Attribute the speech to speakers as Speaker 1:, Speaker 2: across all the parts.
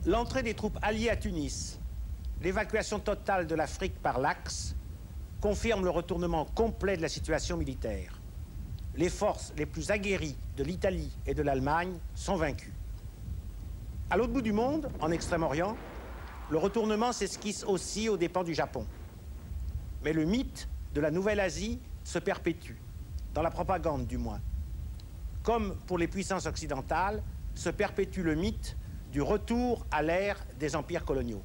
Speaker 1: L'entrée des troupes alliées à Tunis, l'évacuation totale de l'Afrique par l'Axe, confirment le retournement complet de la situation militaire. Les forces les plus aguerries de l'Italie et de l'Allemagne sont vaincues. À l'autre bout du monde, en Extrême-Orient, le retournement s'esquisse aussi aux dépens du Japon. Mais le mythe de la Nouvelle-Asie se perpétue, dans la propagande du moins. Comme pour les puissances occidentales, se perpétue le mythe du retour à l'ère des empires coloniaux.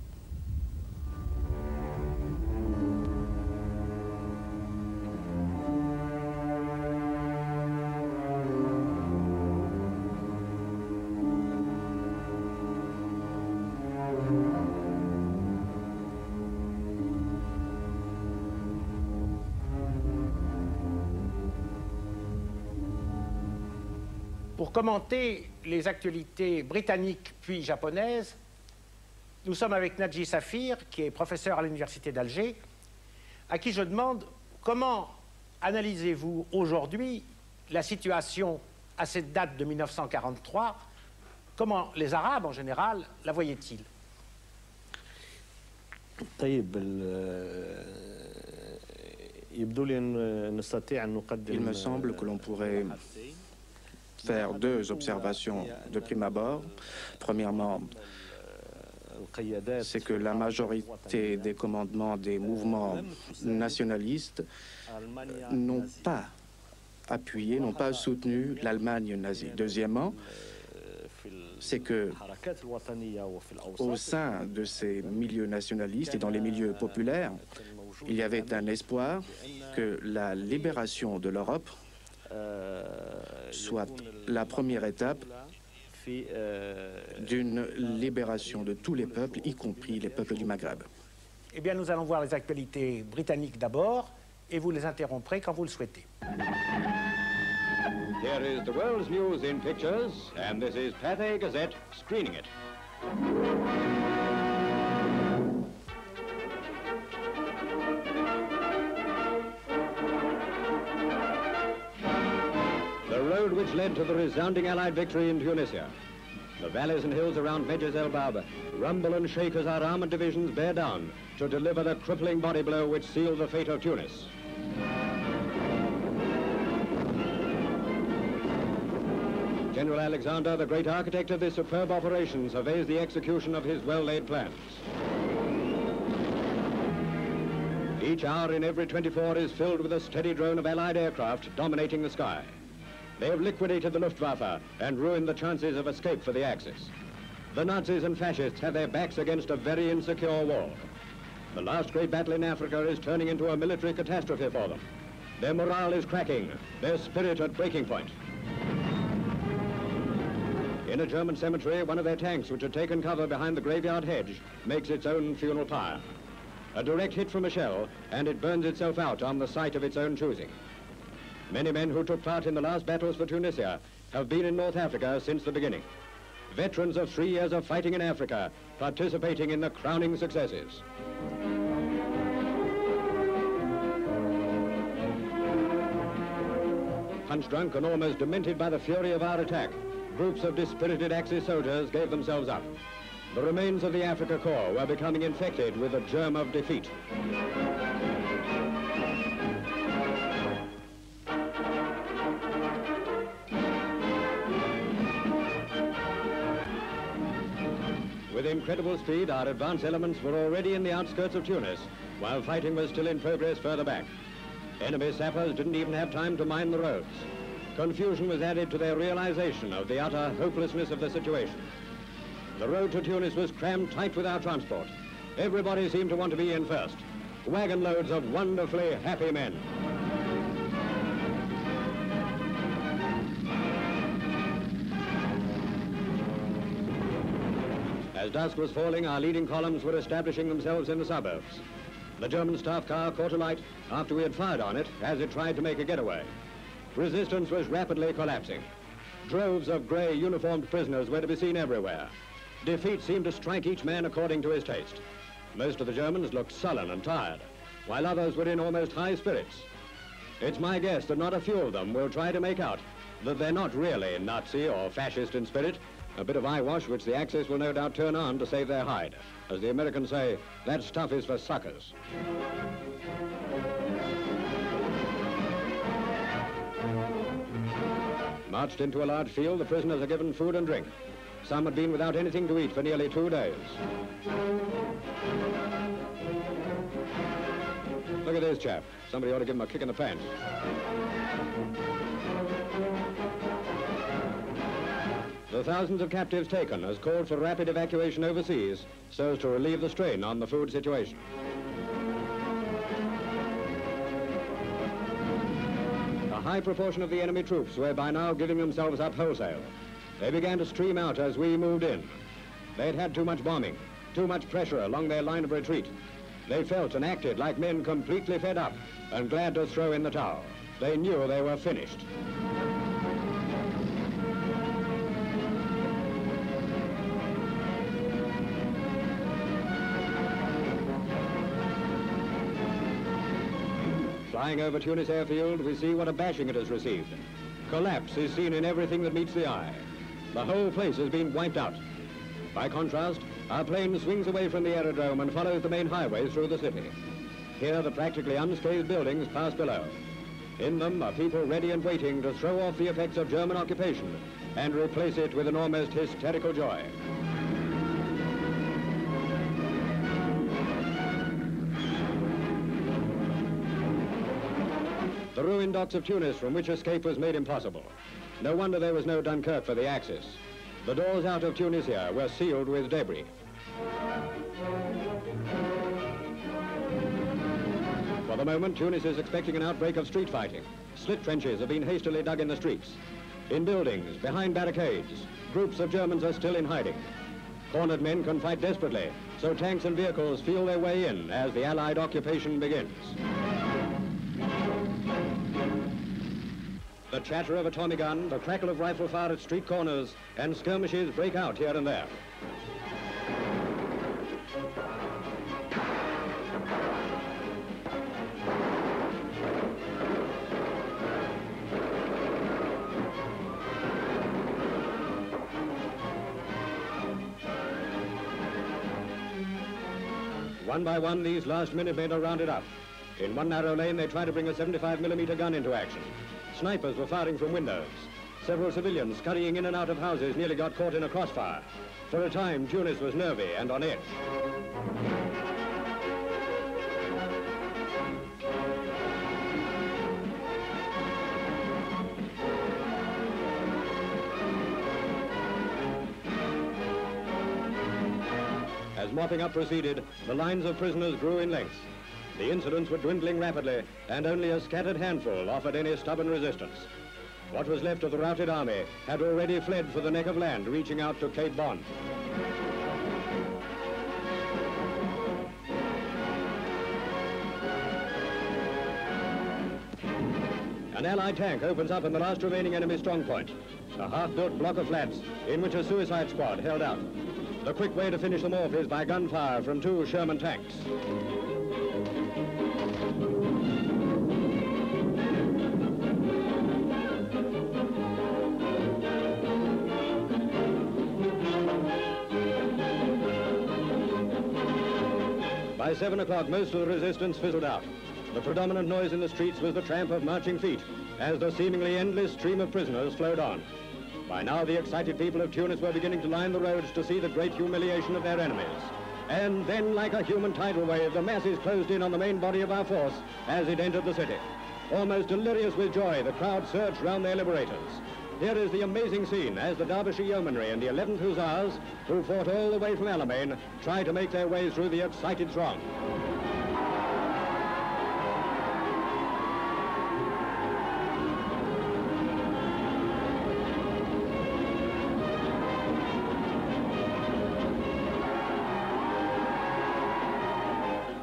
Speaker 1: Pour commenter les actualités britanniques puis japonaises, nous sommes avec Nadji Safir, qui est professeur à l'Université d'Alger, à qui je demande comment analysez-vous aujourd'hui la situation à cette date de 1943, comment les Arabes en général la voyaient-ils?
Speaker 2: Il me semble que l'on pourrait faire deux observations de prime abord. Premièrement, c'est que la majorité des commandements des mouvements nationalistes n'ont pas appuyé, n'ont pas soutenu l'Allemagne nazie. Deuxièmement, c'est que au sein de ces milieux nationalistes et dans les milieux populaires, il y avait un espoir que la libération de l'Europe soit la première étape d'une libération de tous les peuples, y compris les peuples du Maghreb.
Speaker 1: Eh bien, nous allons voir les actualités britanniques d'abord, et vous les interromprez quand vous le souhaitez.
Speaker 3: Here is the world's news in pictures, and this is Pathé Gazette screening it. The road which led to the resounding Allied victory in Tunisia. The valleys and hills around Medjez El Bab rumble and shake as our armored divisions bear down to deliver the crippling body blow which sealed the fate of Tunis. General Alexander, the great architect of this superb operation, surveys the execution of his well-laid plans. Each hour in every 24 is filled with a steady drone of Allied aircraft dominating the sky. They have liquidated the Luftwaffe and ruined the chances of escape for the Axis. The Nazis and fascists have their backs against a very insecure wall. The last great battle in Africa is turning into a military catastrophe for them. Their morale is cracking, their spirit at breaking point. In a German cemetery, one of their tanks, which had taken cover behind the graveyard hedge, makes its own funeral pyre. A direct hit from a shell, and it burns itself out on the site of its own choosing. Many men who took part in the last battles for Tunisia have been in North Africa since the beginning. Veterans of 3 years of fighting in Africa, participating in the crowning successes. Punch-drunk and almost demented by the fury of our attack, groups of dispirited Axis soldiers gave themselves up. The remains of the Africa Corps were becoming infected with the germ of defeat. With incredible speed, our advance elements were already in the outskirts of Tunis, while fighting was still in progress further back. Enemy sappers didn't even have time to mine the roads. Confusion was added to their realization of the utter hopelessness of the situation. The road to Tunis was crammed tight with our transport. Everybody seemed to want to be in first. Wagon loads of wonderfully happy men. As dusk was falling, our leading columns were establishing themselves in the suburbs. The German staff car caught alight after we had fired on it as it tried to make a getaway. Resistance was rapidly collapsing. Droves of grey uniformed prisoners were to be seen everywhere. Defeat seemed to strike each man according to his taste. Most of the Germans looked sullen and tired, while others were in almost high spirits. It's my guess that not a few of them will try to make out that they're not really Nazi or fascist in spirit, A bit of eyewash which the Axis will no doubt turn on to save their hide. As the Americans say, that stuff is for suckers. Marched into a large field, the prisoners are given food and drink. Some had been without anything to eat for nearly 2 days. Look at this chap. Somebody ought to give him a kick in the pants. The thousands of captives taken has called for rapid evacuation overseas so as to relieve the strain on the food situation. A high proportion of the enemy troops were by now giving themselves up wholesale. They began to stream out as we moved in. They'd had too much bombing, too much pressure along their line of retreat. They felt and acted like men completely fed up and glad to throw in the towel. They knew they were finished. Flying over Tunis airfield, we see what a bashing it has received. Collapse is seen in everything that meets the eye. The whole place has been wiped out. By contrast, our plane swings away from the aerodrome and follows the main highway through the city. Here, the practically unscathed buildings pass below. In them are people ready and waiting to throw off the effects of German occupation and replace it with an almost hysterical joy. The ruined docks of Tunis from which escape was made impossible. No wonder there was no Dunkirk for the Axis. The doors out of Tunisia were sealed with debris. For the moment, Tunis is expecting an outbreak of street fighting. Slit trenches have been hastily dug in the streets. In buildings, behind barricades, groups of Germans are still in hiding. Cornered men can fight desperately, so tanks and vehicles feel their way in as the Allied occupation begins. The chatter of a Tommy gun, the crackle of rifle fire at street corners, and skirmishes break out here and there. One by one, these last Minutemen are rounded up. In one narrow lane, they try to bring a 75mm gun into action. Snipers were firing from windows. Several civilians scurrying in and out of houses nearly got caught in a crossfire. For a time, Tunis was nervy and on edge. As mopping up proceeded, the lines of prisoners grew in length. The incidents were dwindling rapidly, and only a scattered handful offered any stubborn resistance. What was left of the routed army had already fled for the neck of land, reaching out to Cape Bon. An Allied tank opens up in the last remaining enemy strongpoint, a half-built block of flats in which a suicide squad held out. The quick way to finish them off is by gunfire from 2 Sherman tanks. By 7 o'clock, most of the resistance fizzled out. The predominant noise in the streets was the tramp of marching feet as the seemingly endless stream of prisoners flowed on. By now, the excited people of Tunis were beginning to line the roads to see the great humiliation of their enemies. And then, like a human tidal wave, the masses closed in on the main body of our force as it entered the city. Almost delirious with joy, the crowd surged round their liberators. Here is the amazing scene as the Derbyshire Yeomanry and the 11th Hussars, who fought all the way from Alamein, try to make their way through the excited throng.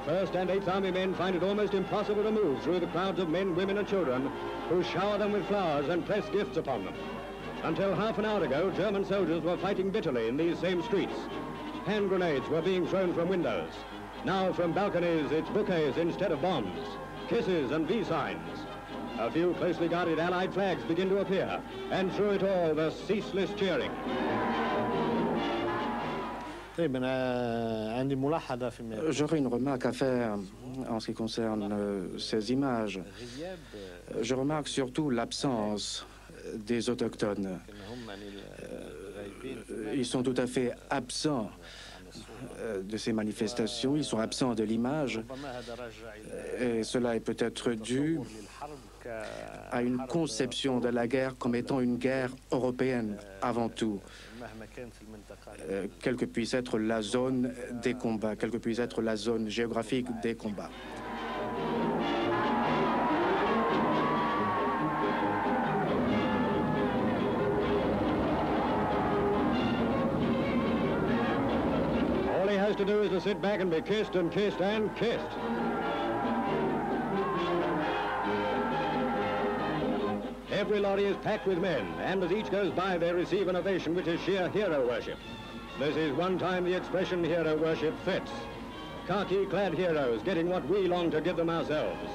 Speaker 3: First and 8th Army men find it almost impossible to move through the crowds of men, women and children who shower them with flowers and press gifts upon them. Until half an hour ago, German soldiers were fighting bitterly in these same streets. Hand grenades were being thrown from windows. Now from balconies, it's bouquets instead of bombs, kisses and V signs. A few closely guarded Allied flags begin to appear, and through it all, the ceaseless cheering.
Speaker 2: J'aurais une remarque à faire en ce qui concerne ces images. Je remarque surtout l'absence des autochtones. Ils sont tout à fait absents de ces manifestations, ils sont absents de l'image, et cela est peut-être dû à une conception de la guerre comme étant une guerre européenne avant tout. Quelle que puisse être la zone des combats, quelle que puisse être la zone géographique des combats.
Speaker 3: All he has to do is to sit back and be kissed and kissed and kissed. Every lorry is packed with men, and as each goes by, they receive an ovation which is sheer hero worship. This is one time the expression hero worship fits. Khaki-clad heroes getting what we long to give them ourselves.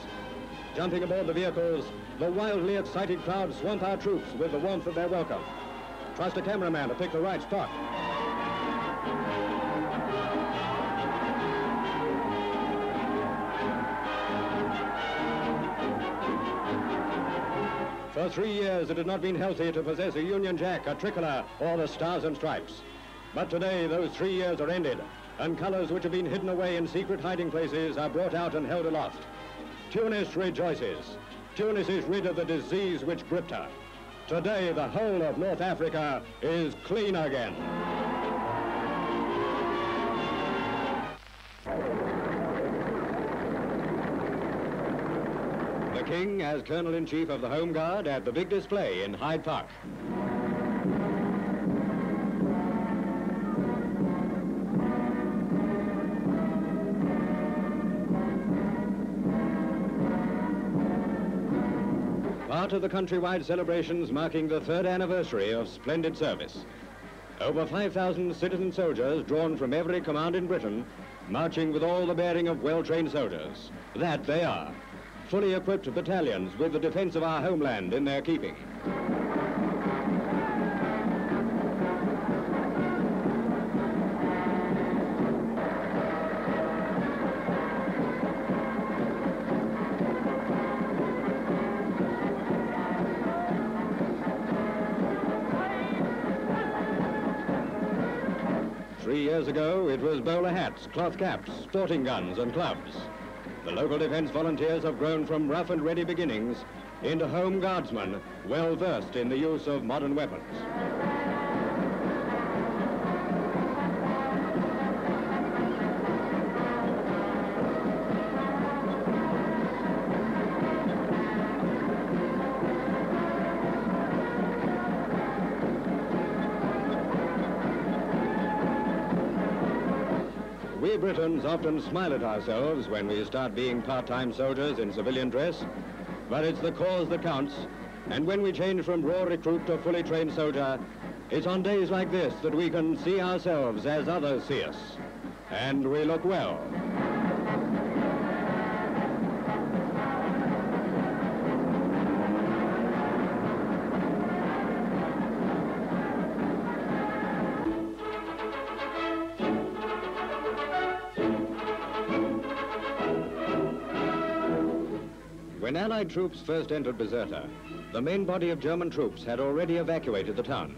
Speaker 3: Jumping aboard the vehicles, the wildly excited crowd swamp our troops with the warmth of their welcome. Trust a cameraman to pick the right spot. For 3 years, it had not been healthy to possess a Union Jack, a tricolour, or the Stars and Stripes. But today, those 3 years are ended, and colours which have been hidden away in secret hiding places are brought out and held aloft. Tunis rejoices. Tunis is rid of the disease which gripped her. Today, the whole of North Africa is clean again. The King as Colonel-in-Chief of the Home Guard at the big display in Hyde Park. Part of the countrywide celebrations marking the 3rd anniversary of splendid service. Over 5,000 citizen soldiers drawn from every command in Britain, marching with all the bearing of well-trained soldiers. That they are. Fully equipped battalions with the defense of our homeland in their keeping. Years ago, it was bowler hats, cloth caps, sporting guns and clubs. The local defence volunteers have grown from rough and ready beginnings into home guardsmen well versed in the use of modern weapons. We Britons often smile at ourselves when we start being part-time soldiers in civilian dress, but it's the cause that counts, and when we change from raw recruit to fully trained soldier, it's on days like this that we can see ourselves as others see us, and we look well. When Allied troops first entered Bizerta, the main body of German troops had already evacuated the town.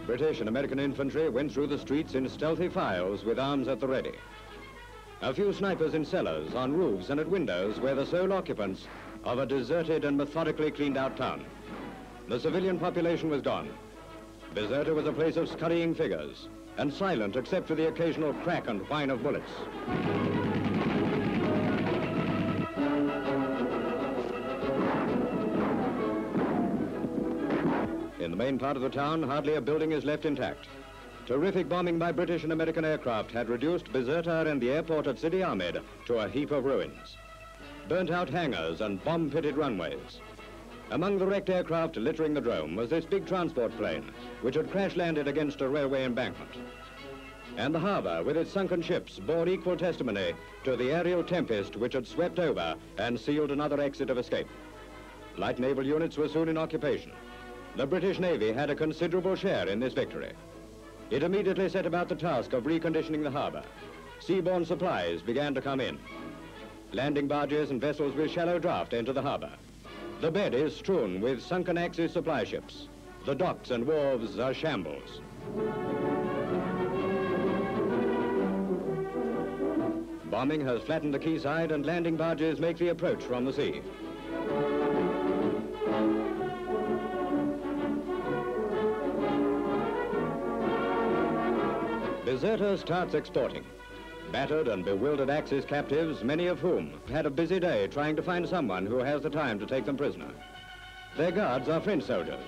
Speaker 3: British and American infantry went through the streets in stealthy files with arms at the ready. A few snipers in cellars, on roofs and at windows were the sole occupants of a deserted and methodically cleaned out town. The civilian population was gone. Bizerta was a place of scurrying figures and silent except for the occasional crack and whine of bullets. In the main part of the town, hardly a building is left intact. Terrific bombing by British and American aircraft had reduced Bizerta and the airport at Sidi Ahmed to a heap of ruins. Burnt-out hangars and bomb-pitted runways. Among the wrecked aircraft littering the drome was this big transport plane, which had crash-landed against a railway embankment. And the harbour, with its sunken ships, bore equal testimony to the aerial tempest which had swept over and sealed another exit of escape. Light naval units were soon in occupation. The British Navy had a considerable share in this victory. It immediately set about the task of reconditioning the harbor. Seaborne supplies began to come in. Landing barges and vessels with shallow draft enter the harbor. The bed is strewn with sunken Axis supply ships. The docks and wharves are shambles. Bombing has flattened the quayside and landing barges make the approach from the sea. Bizerta starts exporting. Battered and bewildered Axis captives, many of whom had a busy day trying to find someone who has the time to take them prisoner. Their guards are French soldiers,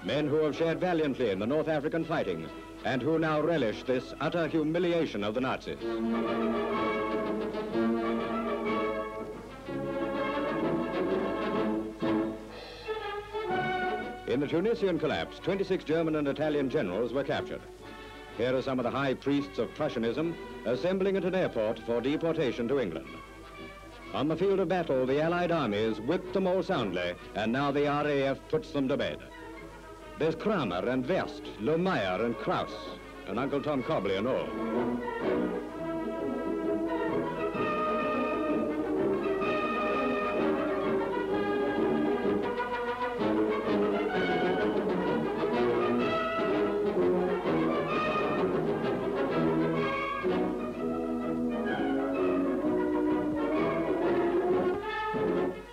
Speaker 3: men who have shared valiantly in the North African fighting and who now relish this utter humiliation of the Nazis. In the Tunisian collapse, 26 German and Italian generals were captured. Here are some of the high priests of Prussianism assembling at an airport for deportation to England. On the field of battle, the Allied armies whipped them all soundly, and now the RAF puts them to bed. There's Kramer and West, Lohmeyer and Kraus, and Uncle Tom Cobley and all.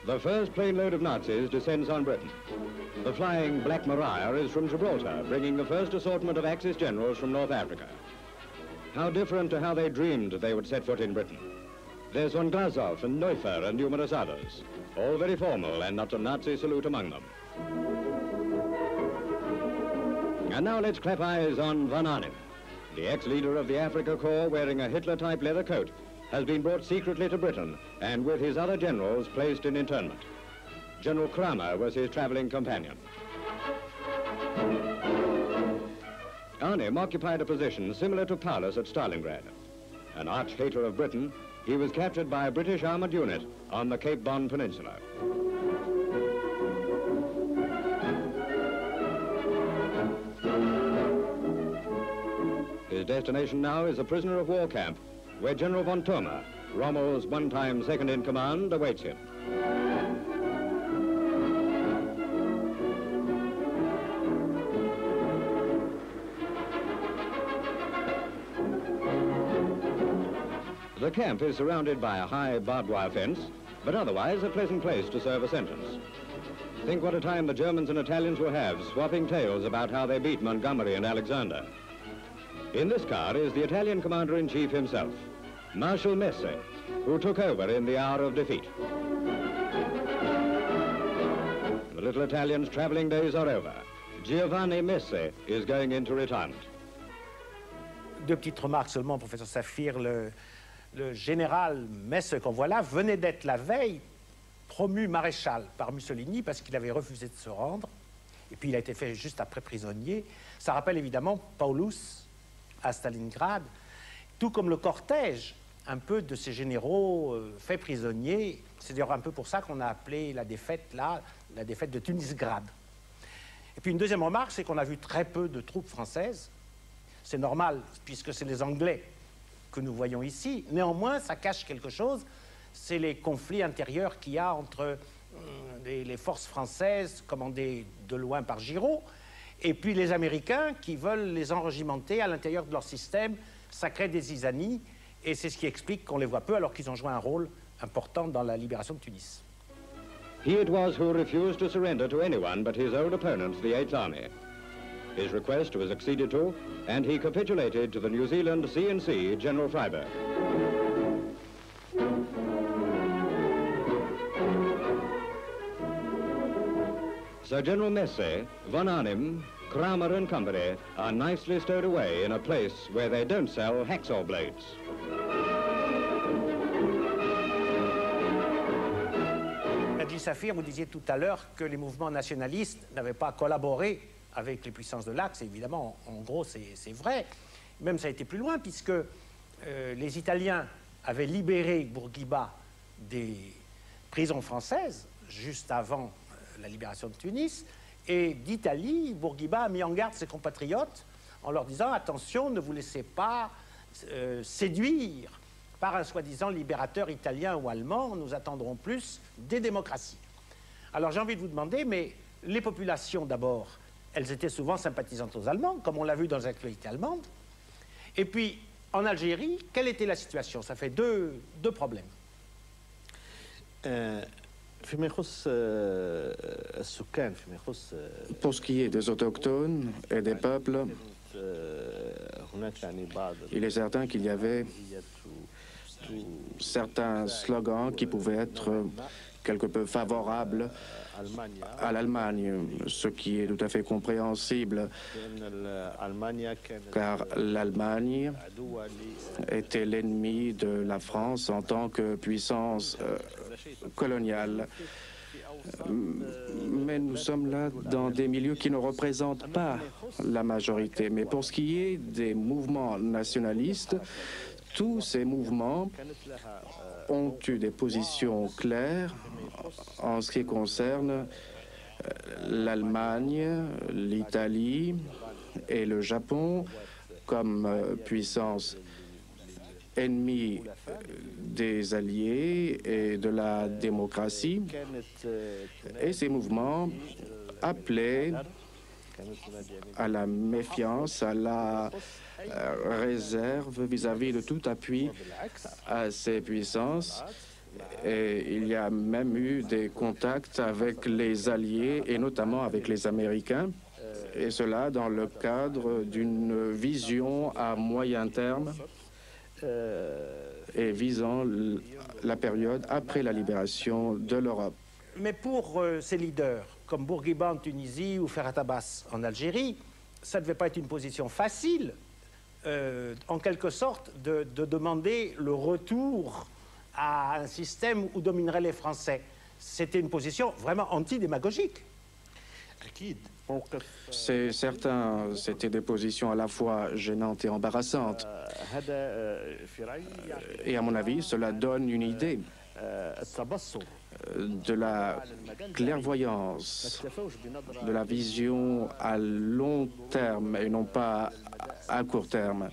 Speaker 3: The first plane load of Nazis descends on Britain. The flying Black Maria is from Gibraltar, bringing the first assortment of Axis generals from North Africa. How different to how they dreamed they would set foot in Britain. There's von Glazov and Neuffer and numerous others, all very formal and not a Nazi salute among them. And now let's clap eyes on von Arnim. The ex-leader of the Afrika Korps, wearing a Hitler-type leather coat, has been brought secretly to Britain and with his other generals placed in internment. General Kramer was his traveling companion. Arnim occupied a position similar to Paulus at Stalingrad. An arch-hater of Britain, he was captured by a British armored unit on the Cape Bon Peninsula. His destination now is a prisoner of war camp where General von Thoma, Rommel's one-time second-in-command, awaits him. The camp is surrounded by a high barbed wire fence, but otherwise a pleasant place to serve a sentence. Think what a time the Germans and Italians will have swapping tales about how they beat Montgomery and Alexander. In this car is the Italian commander-in-chief himself, Marshal Messe, who took over in the hour of defeat. The little Italian's traveling days are over. Giovanni Messe is going into retirement.
Speaker 1: Deux petites remarques seulement, professeur Saphir. Le général Messe qu'on voit là venait d'être la veille promu maréchal par Mussolini parce qu'il avait refusé de se rendre. Et puis il a été fait juste après prisonnier. Ça rappelle évidemment Paulus à Stalingrad, tout comme le cortège un peu de ces généraux faits prisonniers. C'est d'ailleurs un peu pour ça qu'on a appelé la défaite là, la défaite de Tunisgrad. Et puis une deuxième remarque, c'est qu'on a vu très peu de troupes françaises. C'est normal, puisque c'est les Anglais que nous voyons ici. Néanmoins, ça cache quelque chose, c'est les conflits intérieurs qu'il y a entre les forces françaises commandées de loin par Giraud et puis les Américains qui veulent les enrégimenter à l'intérieur de leur système. Ça crée des zizanies et c'est ce qui explique qu'on les voit peu alors qu'ils ont joué un rôle important dans la libération de Tunis.
Speaker 3: He it was who refused to surrender to anyone but his old opponent, the 8th Army. His request was acceded to, and he capitulated to the New Zealand C&C, General Freyberg. So General Messe, von Arnim, Kramer and company are nicely stowed away in a place where they don't sell hacksaw blades.
Speaker 1: Adil Safir, vous disiez tout à l'heure que les mouvements nationalistes n'avaient pas collaboré avec les puissances de l'Axe. Évidemment, en gros, c'est vrai. Même ça a été plus loin, puisque les Italiens avaient libéré Bourguiba des prisons françaises, juste avant la libération de Tunis. Et d'Italie, Bourguiba a mis en garde ses compatriotes en leur disant « Attention, ne vous laissez pas séduire par un soi-disant libérateur italien ou allemand, nous attendrons plus des démocraties. » Alors j'ai envie de vous demander, mais les populations d'abord, elles étaient souvent sympathisantes aux Allemands, comme on l'a vu dans les actualités allemandes. Et puis, en Algérie, quelle était la situation? Ça fait deux problèmes.
Speaker 2: Pour ce qui est des autochtones et des peuples, il est certain qu'il y avait certains slogans qui pouvaient être quelque peu favorables à l'Allemagne, ce qui est tout à fait compréhensible, car l'Allemagne était l'ennemi de la France en tant que puissance coloniale. Mais nous sommes là dans des milieux qui ne représentent pas la majorité. Mais pour ce qui est des mouvements nationalistes, tous ces mouvements ont eu des positions claires en ce qui concerne l'Allemagne, l'Italie et le Japon comme puissance ennemie des alliés et de la démocratie. Et ces mouvements appelaient à la méfiance, à la réserve vis-à-vis de tout appui à ces puissances. Et il y a même eu des contacts avec les alliés et notamment avec les Américains, et cela dans le cadre d'une vision à moyen terme et visant la période après la libération de l'Europe.
Speaker 1: Mais pour ces leaders, comme Bourguiba en Tunisie ou Ferhat Abbas en Algérie, ça ne devait pas être une position facile, en quelque sorte, de demander le retour à un système où domineraient les Français. C'était une position vraiment antidémagogique.
Speaker 2: C'est certain, c'était des positions à la fois gênantes et embarrassantes. Et à mon avis, cela donne une idée de la clairvoyance, de la vision à long terme et non pas à court terme.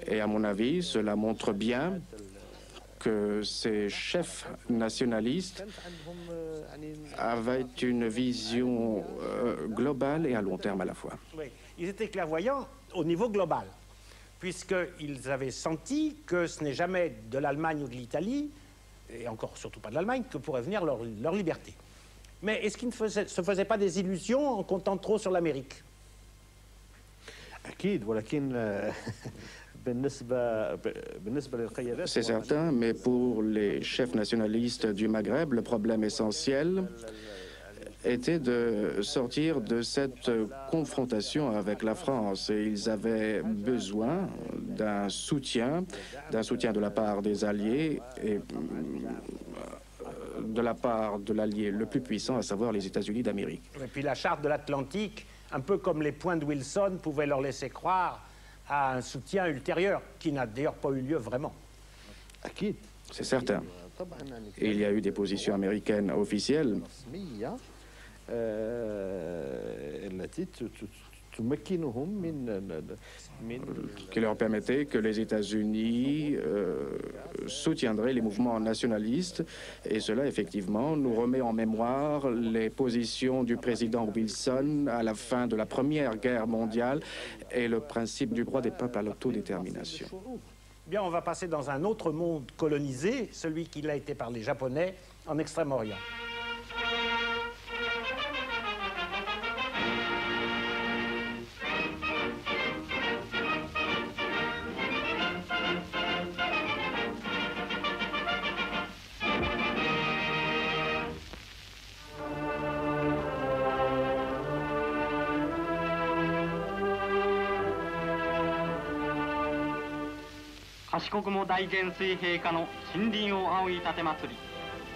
Speaker 2: Et à mon avis, cela montre bien que ces chefs nationalistes avaient une vision globale et à long terme à la fois.
Speaker 1: Oui, ils étaient clairvoyants au niveau global, puisqu'ils avaient senti que ce n'est jamais de l'Allemagne ou de l'Italie, et encore surtout pas de l'Allemagne, que pourrait venir leur liberté. Mais est-ce qu'ils ne se faisaient pas des illusions en comptant trop sur l'Amérique?
Speaker 2: C'est certain, mais pour les chefs nationalistes du Maghreb, le problème essentiel était de sortir de cette confrontation avec la France. Et ils avaient besoin d'un soutien de la part des alliés et de la part de l'allié le plus puissant, à savoir les États-Unis d'Amérique.
Speaker 1: Et puis la charte de l'Atlantique, un peu comme les points de Wilson, pouvait leur laisser croire à un soutien ultérieur, qui n'a d'ailleurs pas eu lieu vraiment.
Speaker 2: C'est certain. Et il y a eu des positions américaines officielles qui leur permettaient que les États-Unis soutiendraient les mouvements nationalistes. Et cela, effectivement, nous remet en mémoire les positions du président Wilson à la fin de la Première Guerre mondiale et le principe du droit des peuples à l'autodétermination.
Speaker 1: Bien, on va passer dans un autre monde colonisé, celui qui l'a été par les Japonais en Extrême-Orient.
Speaker 4: 賢くも大元帥陛下の森林を仰ぎ立てまつり、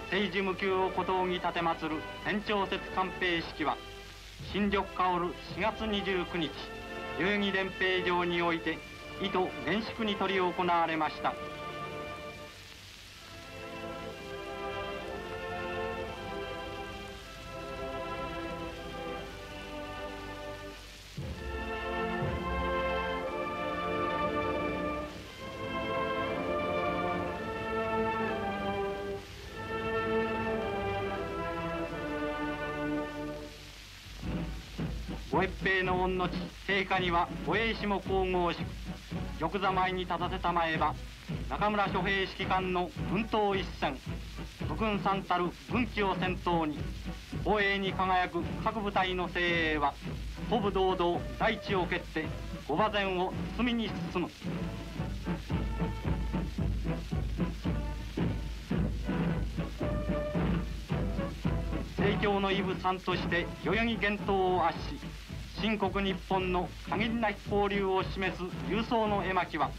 Speaker 4: 政治無休をこと仰ぎ立てまつる天長節寛平式は、新緑香る4月29日、代々木練兵場において、意図厳粛に執り行われました。ご一平の御のち陛下にはご栄しも神々しく、玉座前に立たせたまえば、中村諸兵指揮官の軍闘一戦、武軍三たる軍旗を先頭に、宝永に輝く各部隊の精鋭は、鼓舞堂々大地を蹴って、御馬前を包みに進む。盛況のイブさんとして代々木源頭を圧し、新国日本の限りなき交流を示す勇壮の絵巻は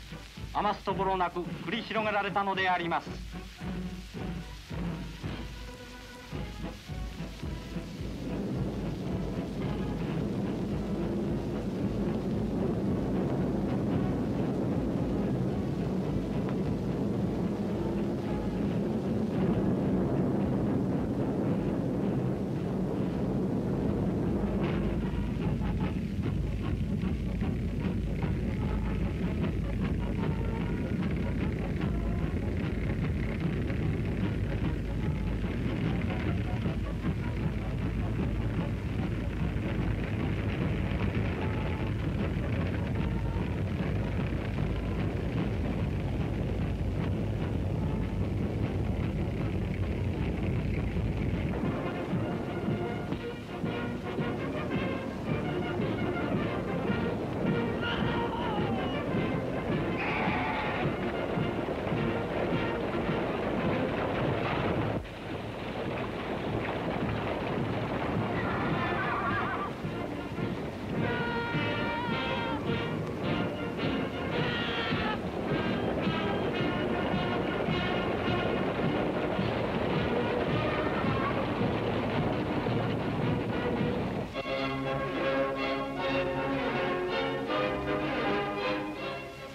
Speaker 4: 余すところなく繰り広げられたのであります。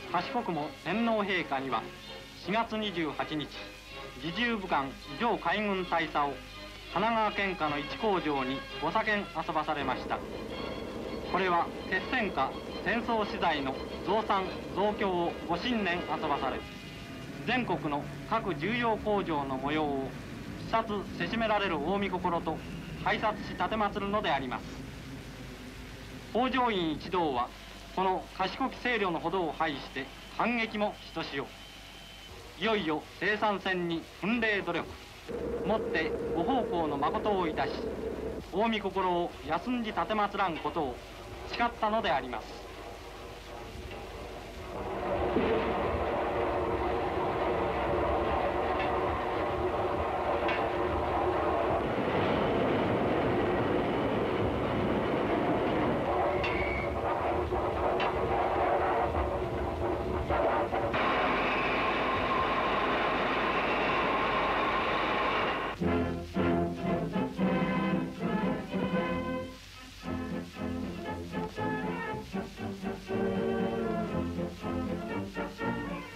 Speaker 4: 賢くも天皇陛下には4月28日、侍従武官上海軍大佐を神奈川県下の一工場にご左遷遊ばされました。これは決戦下戦争資材の増産増強をご新年遊ばされ、全国の各重要工場の模様を視察せしめられる大御心と拝察し奉るのであります。工場員一同はこの賢き清慮のほどを拝して反撃もひとしお。いよいよ生産戦に奮励努力もってご奉公の誠をいたし、大御心を休んじ奉らんことを誓ったのであります。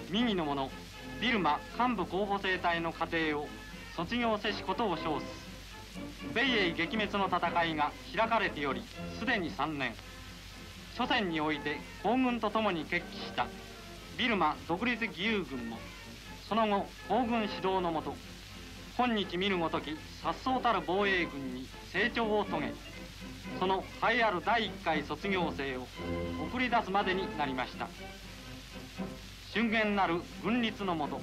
Speaker 4: 右の者ビルマ幹部候補生隊の家庭を卒業せしことを称す。米英撃滅の戦いが開かれてよりすでに3年、初戦において皇軍と共に決起したビルマ独立義勇軍も、その後皇軍指導のもと今日見るごとき颯爽たる防衛軍に成長を遂げ、その栄えある第1回卒業生を送り出すまでになりました。峻厳なる軍律のもと、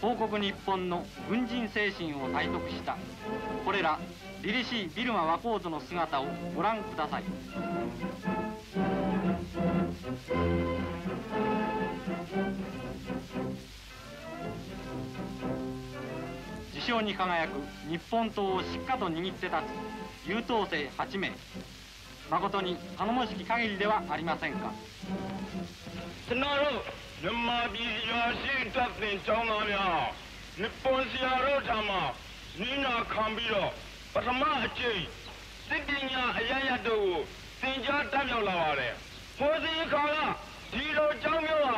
Speaker 4: 皇国日本の軍人精神を体得したこれら凛々しいビルマ和光図の姿をご覧ください。自称に輝く日本刀をしっかと握って立つ優等生8名、誠に頼もしき限りではありませんか。
Speaker 5: မြန်မာပြည်ရွာရှိတပ်သင်ကျောင်းသားများ日本ဆရာတို့ထံမှနိနာခံပြီးတော့ပထမအကျိန်စစ်ပညာအရရတို့ကိုသင်ကြားတတ်မြောက်လာပါတယ်။ဟိုစီခါကဒီလိုကျောင်းမျိုးဟာ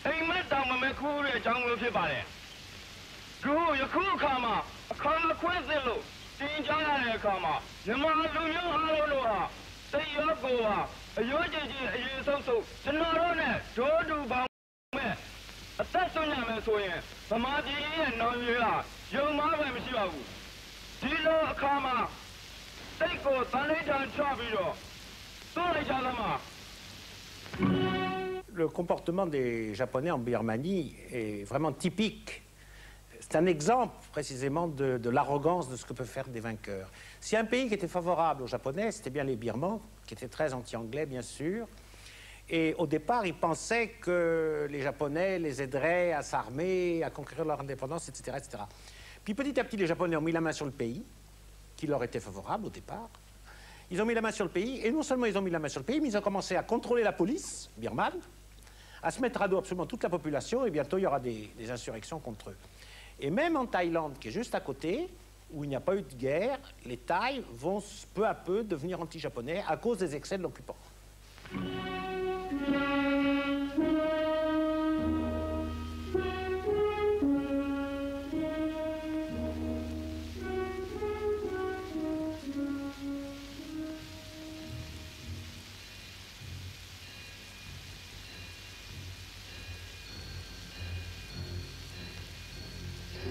Speaker 5: အိမ်မက်တောင်မမဲခူးတဲ့ကျောင်းမျိုးဖြစ်ပါတယ်။ယခုအခါမှာအခါခွင့်စစ်လို့သင်ကြားရတဲ့အခါမှာမြန်မာလူမျိုးအားလုံးတို့ဟာစိတ်ရောကိုယ်ပါအယိုးကြည်ကြည်အရေးဆုံးဆုံးကျွန်တော်တို့နဲ့ဒိုးတူပေါင်းအသက်ဆုံးရမယ်ဆိုရင်ဗမာပြည်ရဲ့နောင်ရွေးဟာယုံမှားပဲမရှိပါဘူးဒီလိုအခါမှာစိတ်ကိုတန်လေးတန်ချပြီးတော့
Speaker 1: Le comportement des Japonais en Birmanie est vraiment typique. C'est un exemple précisément de l'arrogance de ce que peuvent faire des vainqueurs. Si un pays qui était favorable aux Japonais, c'était bien les Birmans, qui étaient très anti-anglais bien sûr. Et au départ, ils pensaient que les Japonais les aideraient à s'armer, à conquérir leur indépendance, etc., etc. Puis petit à petit, les Japonais ont mis la main sur le pays, qui leur était favorable au départ. Ils ont mis la main sur le pays, et non seulement ils ont mis la main sur le pays, mais ils ont commencé à contrôler la police birmane, à se mettre à dos absolument toute la population, et bientôt il y aura des insurrections contre eux. Et même en Thaïlande, qui est juste à côté, où il n'y a pas eu de guerre, les Thaïs vont peu à peu devenir anti-japonais à cause des excès de l'occupant.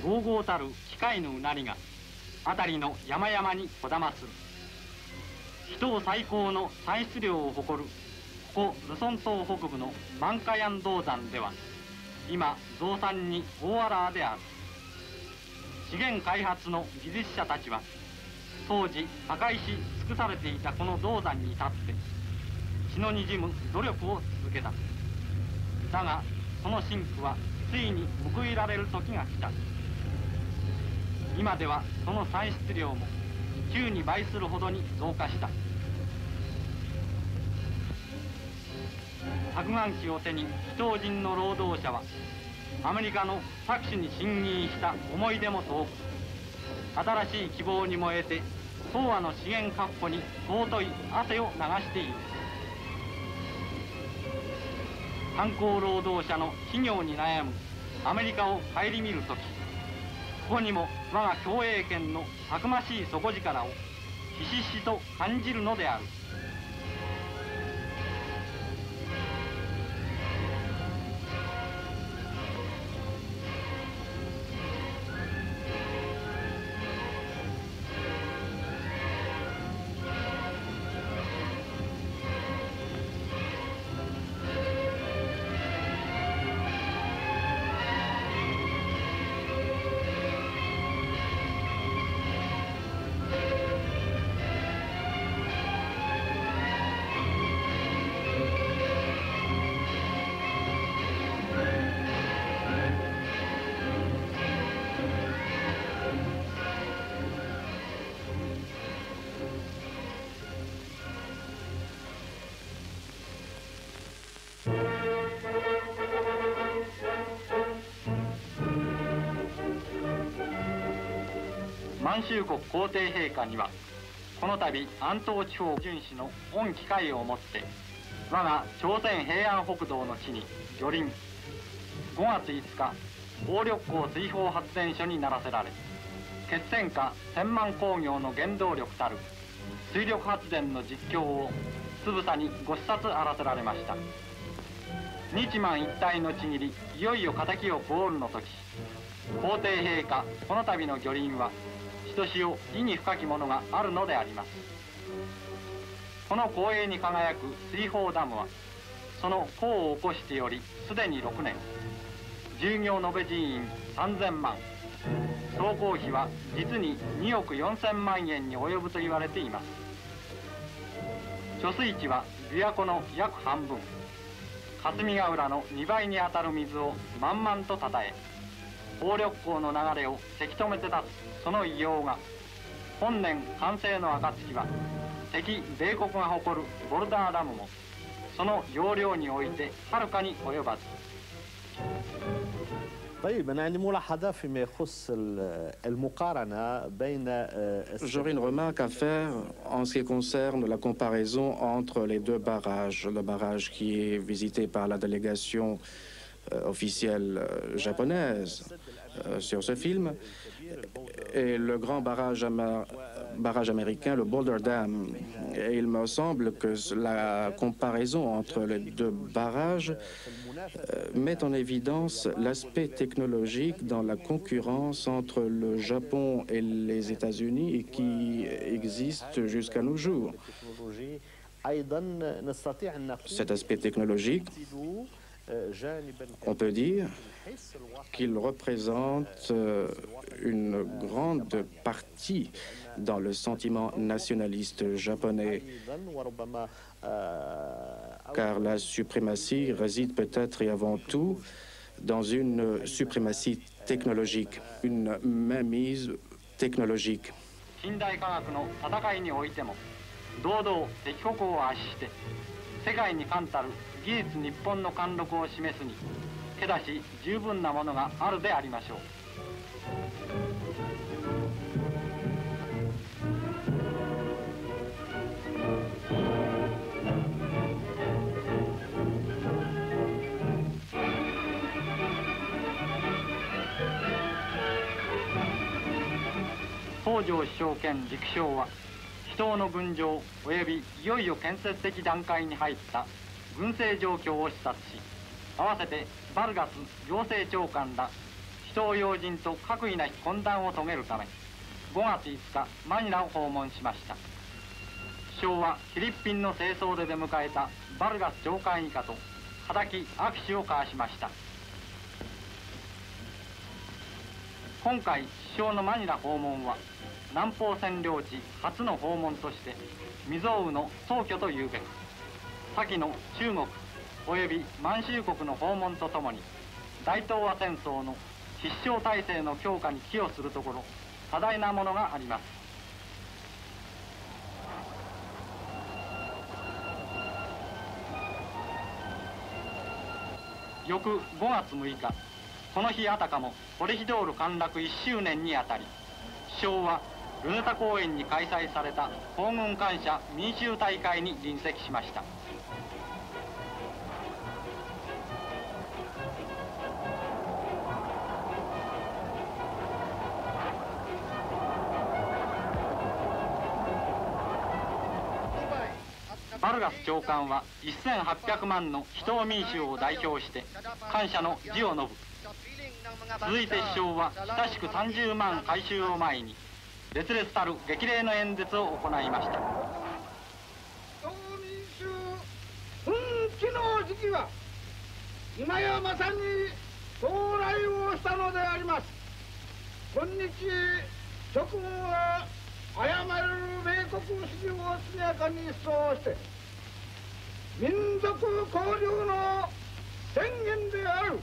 Speaker 4: ゴーゴーたる機械のうなりが辺りの山々にこだまする。秘湯最高の産出量を誇るここルソン島北部のマンカヤン銅山では今増産に大あらである。資源開発の技術者たちは当時破壊し尽くされていたこの銅山に立って血のにじむ努力を続けた。だがその辛苦はついに報いられる時が来た。今ではその産出量も9に倍するほどに増加した。削岩機を手に非島人の労働者はアメリカの搾取に進銀した思い出も遠く、新しい希望に燃えて東亜の資源確保に尊い汗を流している。炭鉱労働者の企業に悩むアメリカを顧みるとき、ここにも我が共栄圏のたくましい底力をひしひしと感じるのである。満州国皇帝陛下にはこの度安東地方巡視の御機会をもって我が朝鮮平安北道の地に魚林5月5日鴨緑江水泡発電所にならせられ、血栓下1000万工業の原動力たる水力発電の実況をつぶさにご視察あらせられました。日満一体のちぎりいよいよ敵をゴールの時、皇帝陛下この度の魚林はひとしお意に深きものがあるのであります。この光栄に輝く水泡ダムはその功を起こしてよりすでに6年、従業延べ人員3000万、総工費は実に2億4000万円に及ぶと言われています。貯水池は琵琶湖の約半分、霞ヶ浦の2倍にあたる水を満々とたたえ、鴨緑江の流れをせき止めて立つその偉業が本年完成の暁は敵米国が誇るボルダーダムもその容量においてはるかに及ばず。
Speaker 2: J'aurais une remarque à faire en ce qui concerne la comparaison entre les deux barrages. Le barrage qui est visité par la délégation officielle japonaise sur ce film et le grand barrage américain, le Boulder Dam. Et il me semble que la comparaison entre les deux barrages met en évidence l'aspect technologique dans la concurrence entre le Japon et les États-Unis et qui existe jusqu'à nos jours. Cet aspect technologique, on peut dire qu'il représente une grande partie dans le sentiment nationaliste japonais, car la suprématie réside peut-être et avant tout dans une suprématie technologique, une mainmise technologique.
Speaker 4: 近代科学の戦いにおいても堂々敵国を圧して世界に冠たる技術日本の貫禄を示すに手出し十分なものがあるでありましょう。東条首相兼陸将は秘湯の軍場およびいよいよ建設的段階に入った軍政状況を視察し、合わせてバルガス行政長官ら秘湯要人と各異なき懇談を遂げるため5月5日マニラを訪問しました。首相はフィリピンの正装で出迎えたバルガス長官以下と固き握手を交わしました。今回首相のマニラ訪問は南方占領地初の訪問として未曾有の壮挙というべく、先の中国および満州国の訪問とともに大東亜戦争の必勝体制の強化に寄与するところ多大なものがあります。翌5月6日、この日あたかもコレヒドール陥落1周年にあたり、首相はルネタ公園に開催された皇軍感謝民衆大会に臨席しました。バルガス長官は1800万の秘湯民衆を代表して感謝の辞を述ぶ。続いて首相は親しく30万改修を前に烈烈たる激励の演説を行いました。
Speaker 6: 民衆奮起の時期は今やまさに到来をしたのであります。今日諸君は誤る米国主義を速やかに一掃して民族交流の宣言である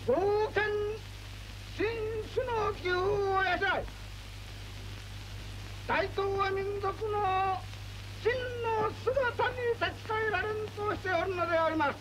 Speaker 6: 冒険新種の機風を養い、大東亜民族の真の姿に立ち返られんとしておるのであります。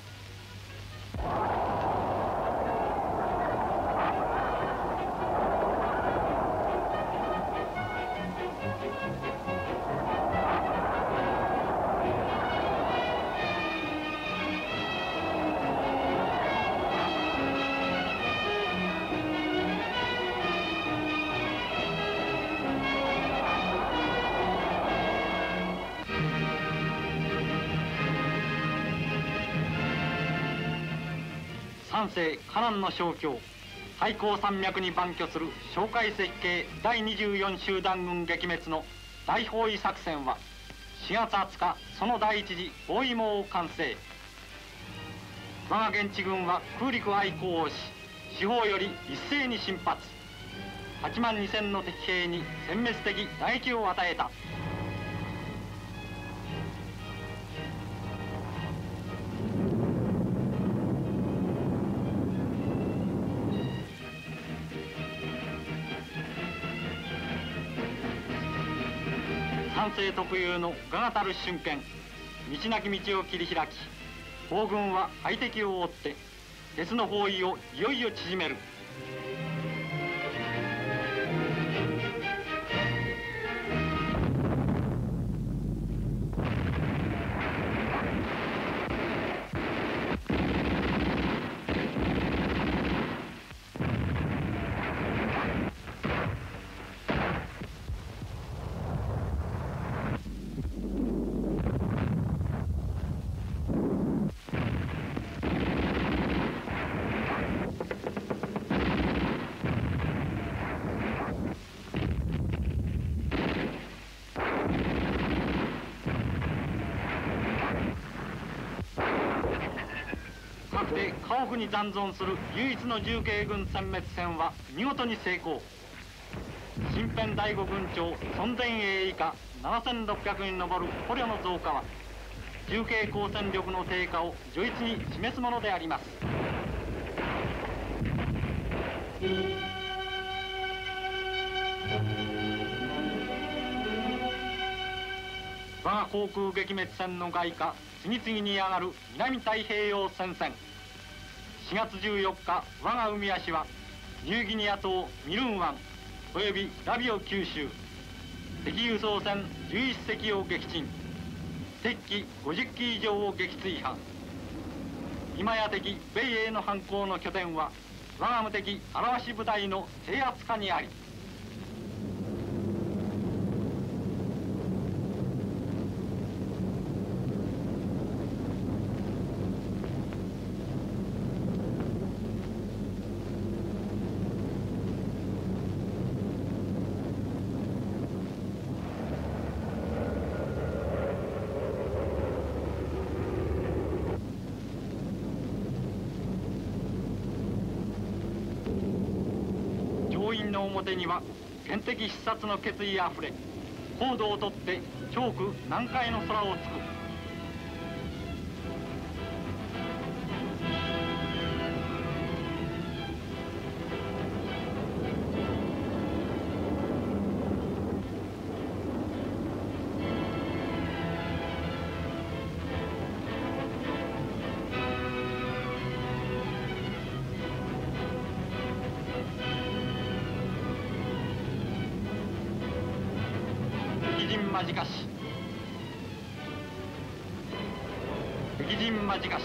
Speaker 4: 三世カナンの小京最高山脈に盤踞する蒋介石系第24集団軍撃滅の大包囲作戦は4月20日その第一次包囲網を完成。我が現地軍は空陸愛好をし四方より一斉に進発、8万2000の敵兵に殲滅的打撃を与えた。三世特有の我がたる瞬間、道なき道を切り開き、皇軍は排敵を追って鉄の包囲をいよいよ縮める。家屋に残存する唯一の重慶軍殲滅戦は見事に成功。新編第5軍長孫前衛以下7600に上る捕虜の増加は重慶抗戦力の低下を如一に示すものであります。我が航空撃滅戦の外貨次々に上がる南太平洋戦線。4月14日我が海足はニューギニア島ミルン湾およびラビオ九州敵輸送船11隻を撃沈、敵機50機以上を撃墜破。今や敵米英の反攻の拠点は我が無敵荒鷲部隊の制圧下にあり、の表には天敵必殺の決意あふれ、高度をとってチョーク南海の空をつく。間近し敵陣間近し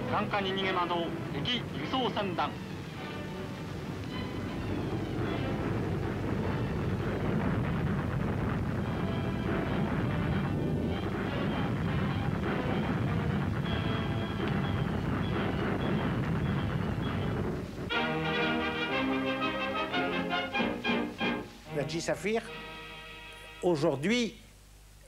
Speaker 4: 眼下に逃げ惑う敵輸送船団。
Speaker 1: Saphir, aujourd'hui,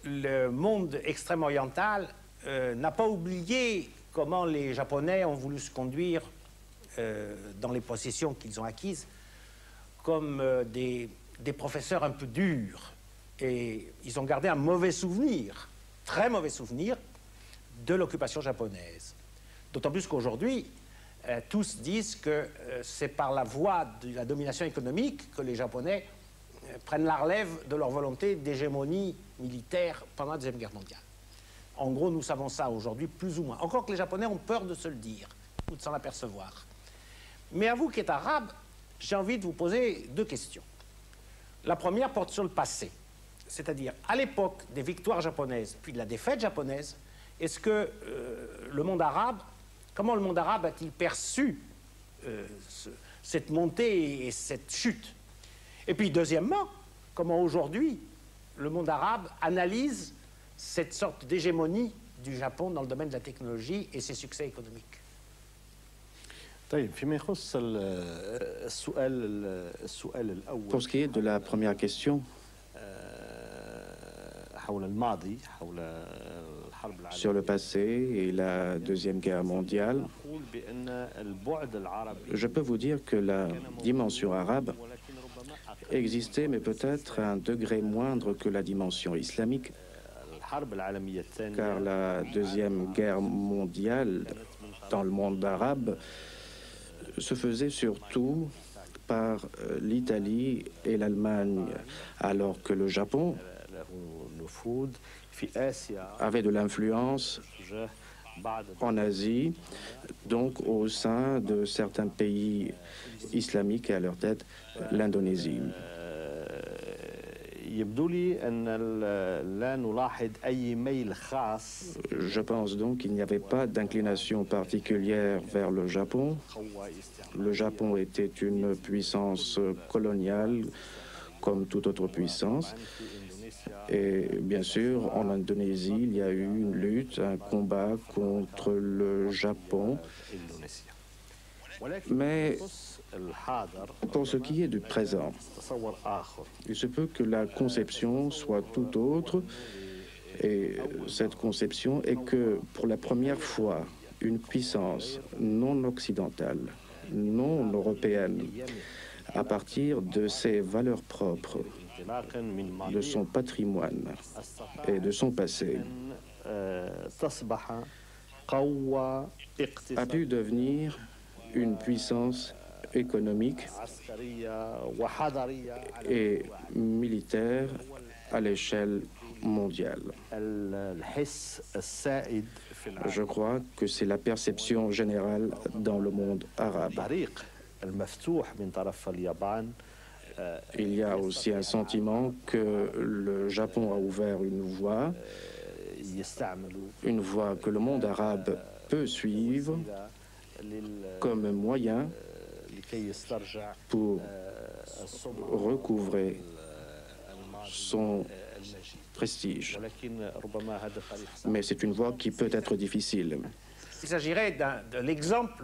Speaker 1: le monde extrême-oriental n'a pas oublié comment les Japonais ont voulu se conduire dans les possessions qu'ils ont acquises comme des professeurs un peu durs. Et ils ont gardé un mauvais souvenir, très mauvais souvenir, de l'occupation japonaise. D'autant plus qu'aujourd'hui, tous disent que c'est par la voie de la domination économique que les Japonais prennent la relève de leur volonté d'hégémonie militaire pendant la Deuxième Guerre mondiale. En gros, nous savons ça aujourd'hui, plus ou moins. Encore que les Japonais ont peur de se le dire, ou de s'en apercevoir. Mais à vous qui êtes arabe, j'ai envie de vous poser deux questions. La première porte sur le passé. C'est-à-dire, à l'époque des victoires japonaises, puis de la défaite japonaise, est-ce que le monde arabe, comment le monde arabe a-t-il perçu cette montée et cette chute? Et puis, deuxièmement, comment aujourd'hui le monde arabe analyse cette sorte d'hégémonie du Japon dans le domaine de la technologie et ses succès économiques?
Speaker 2: Pour ce qui est de la première question, sur le passé et la Deuxième Guerre mondiale, je peux vous dire que la dimension arabe existait, mais peut-être à un degré moindre que la dimension islamique, car la Deuxième Guerre mondiale dans le monde arabe se faisait surtout par l'Italie et l'Allemagne, alors que le Japon avait de l'influence en Asie, donc au sein de certains pays islamiques et à leur tête l'Indonésie. Je pense donc qu'il n'y avait pas d'inclination particulière vers le Japon. Le Japon était une puissance coloniale comme toute autre puissance. Et bien sûr, en Indonésie, il y a eu une lutte, un combat contre le Japon. Mais Pour ce qui est du présent, il se peut que la conception soit tout autre, et cette conception est que pour la première fois, une puissance non occidentale, non européenne, à partir de ses valeurs propres, de son patrimoine et de son passé, a pu devenir une puissance économique et militaire à l'échelle mondiale. Je crois que c'est la perception générale dans le monde arabe. Il y a aussi un sentiment que le Japon a ouvert une voie que le monde arabe peut suivre comme moyen pour recouvrer son prestige. Mais c'est une voie qui peut être difficile.
Speaker 1: Il s'agirait de l'exemple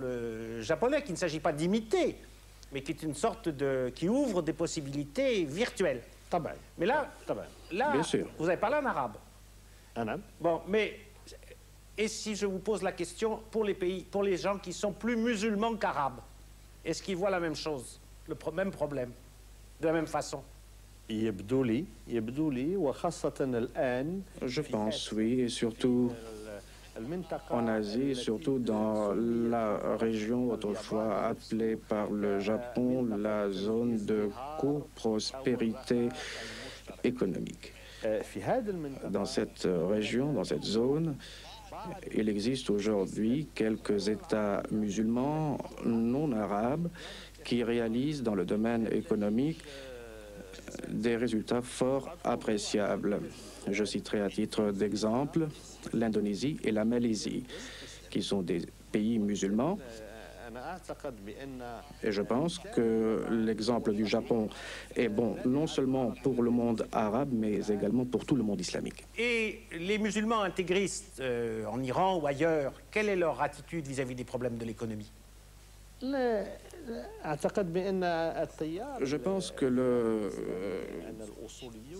Speaker 1: japonais qu'il ne s'agit pas d'imiter, mais qui est une sorte qui ouvre des possibilités virtuelles. Mais là
Speaker 2: bien sûr,
Speaker 1: vous avez parlé en arabe. Bon, mais et si je vous pose la question pour les gens qui sont plus musulmans qu'arabes, est-ce qu'ils voient la même chose, même problème, de la même façon?
Speaker 2: Je pense, oui, et surtout en Asie, surtout dans la région autrefois appelée par le Japon la zone de coprospérité économique. Dans cette région, dans cette zone, il existe aujourd'hui quelques États musulmans non arabes qui réalisent dans le domaine économique des résultats fort appréciables. Je citerai à titre d'exemple l'Indonésie et la Malaisie, qui sont des pays musulmans. Et je pense que l'exemple du Japon est bon non seulement pour le monde arabe, mais également pour tout le monde islamique.
Speaker 1: Et les musulmans intégristes en Iran ou ailleurs, quelle est leur attitude vis-à-vis des problèmes de l'économie?
Speaker 2: Je pense que le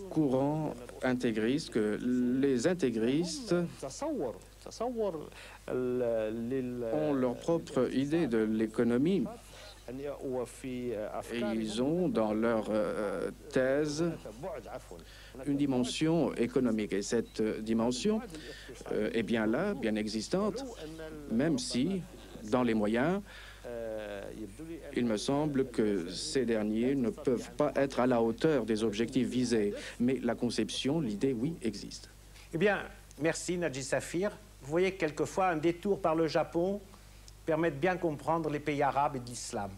Speaker 2: courant intégriste, que les intégristes ont leur propre idée de l'économie et ils ont dans leur thèse une dimension économique. Et cette dimension est bien là, bien existante, même si, dans les moyens, il me semble que ces derniers ne peuvent pas être à la hauteur des objectifs visés. Mais la conception, l'idée, oui, existe.
Speaker 1: Eh bien, merci Nadji Safir. Vous voyez que quelquefois, un détour par le Japon permet de bien comprendre les pays arabes et de l'islam.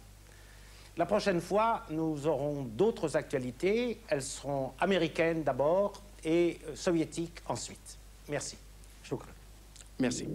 Speaker 1: La prochaine fois, nous aurons d'autres actualités. Elles seront américaines d'abord et soviétiques ensuite. Merci. Shukran.
Speaker 2: Merci.